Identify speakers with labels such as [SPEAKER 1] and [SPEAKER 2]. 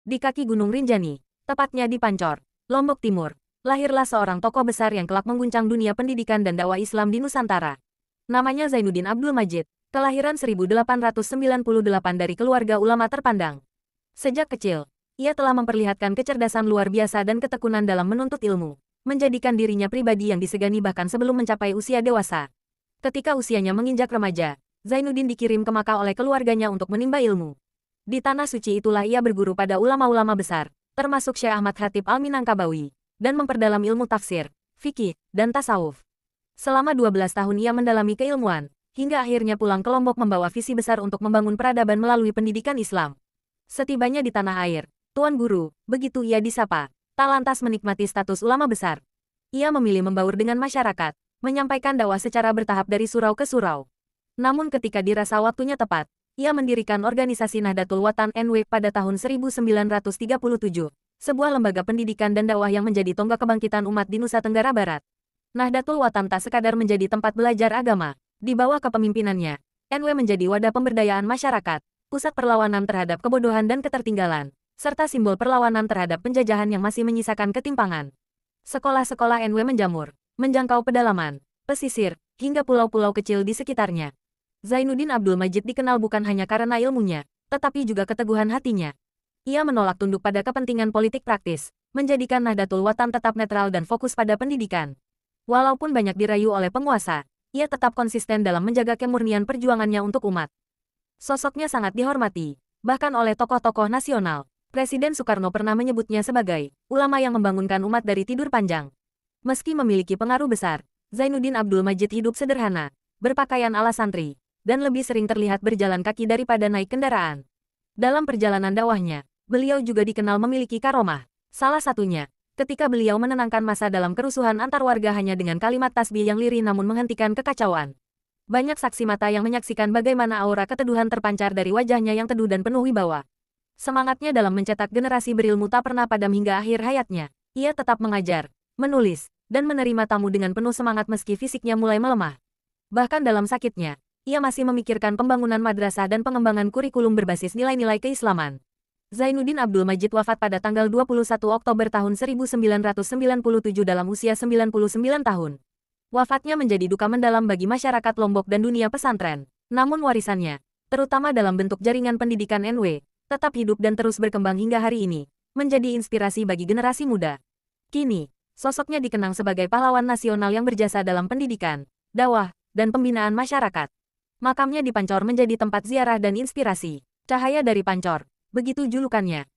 [SPEAKER 1] Di kaki Gunung Rinjani, tepatnya di Pancor, Lombok Timur, lahirlah seorang tokoh besar yang kelak mengguncang dunia pendidikan dan dakwah Islam di Nusantara. Namanya Zainuddin Abdul Majid, kelahiran 1898 dari keluarga ulama terpandang. Sejak kecil, ia telah memperlihatkan kecerdasan luar biasa dan ketekunan dalam menuntut ilmu, menjadikan dirinya pribadi yang disegani bahkan sebelum mencapai usia dewasa. Ketika usianya menginjak remaja, Zainuddin dikirim ke Makkah oleh keluarganya untuk menimba ilmu. Di tanah suci itulah ia berguru pada ulama-ulama besar, termasuk Syekh Ahmad Khatib Al-Minangkabawi, dan memperdalam ilmu tafsir, fikih, dan tasawuf. Selama 12 tahun ia mendalami keilmuan, hingga akhirnya pulang ke Lombok membawa visi besar untuk membangun peradaban melalui pendidikan Islam. Setibanya di tanah air, Tuan Guru, begitu ia disapa, tak lantas menikmati status ulama besar. Ia memilih membaur dengan masyarakat, menyampaikan dakwah secara bertahap dari surau ke surau. Namun ketika dirasa waktunya tepat, ia mendirikan organisasi Nahdlatul Watan NW pada tahun 1937, sebuah lembaga pendidikan dan dakwah yang menjadi tonggak kebangkitan umat di Nusa Tenggara Barat. Nahdlatul Watan tak sekadar menjadi tempat belajar agama, di bawah kepemimpinannya, NW menjadi wadah pemberdayaan masyarakat, pusat perlawanan terhadap kebodohan dan ketertinggalan, serta simbol perlawanan terhadap penjajahan yang masih menyisakan ketimpangan. Sekolah-sekolah NW menjamur, menjangkau pedalaman, pesisir, hingga pulau-pulau kecil di sekitarnya. Zainuddin Abdul Majid dikenal bukan hanya karena ilmunya, tetapi juga keteguhan hatinya. Ia menolak tunduk pada kepentingan politik praktis, menjadikan Nahdlatul Watan tetap netral dan fokus pada pendidikan. Walaupun banyak dirayu oleh penguasa, ia tetap konsisten dalam menjaga kemurnian perjuangannya untuk umat. Sosoknya sangat dihormati, bahkan oleh tokoh-tokoh nasional. Presiden Soekarno pernah menyebutnya sebagai ulama yang membangunkan umat dari tidur panjang. Meski memiliki pengaruh besar, Zainuddin Abdul Majid hidup sederhana, berpakaian ala santri, dan lebih sering terlihat berjalan kaki daripada naik kendaraan. Dalam perjalanan dakwahnya, beliau juga dikenal memiliki karomah. Salah satunya, ketika beliau menenangkan massa dalam kerusuhan antar warga hanya dengan kalimat tasbih yang lirih namun menghentikan kekacauan. Banyak saksi mata yang menyaksikan bagaimana aura keteduhan terpancar dari wajahnya yang teduh dan penuh wibawa. Semangatnya dalam mencetak generasi berilmu tak pernah padam hingga akhir hayatnya. Ia tetap mengajar, menulis, dan menerima tamu dengan penuh semangat meski fisiknya mulai melemah. Bahkan dalam sakitnya, ia masih memikirkan pembangunan madrasah dan pengembangan kurikulum berbasis nilai-nilai keislaman. Zainuddin Abdul Majid wafat pada tanggal 21 Oktober tahun 1997 dalam usia 99 tahun. Wafatnya menjadi duka mendalam bagi masyarakat Lombok dan dunia pesantren. Namun warisannya, terutama dalam bentuk jaringan pendidikan NW, tetap hidup dan terus berkembang hingga hari ini, menjadi inspirasi bagi generasi muda. Kini, sosoknya dikenang sebagai pahlawan nasional yang berjasa dalam pendidikan, dakwah, dan pembinaan masyarakat. Makamnya di Pancor menjadi tempat ziarah dan inspirasi. Cahaya dari Pancor, begitu julukannya.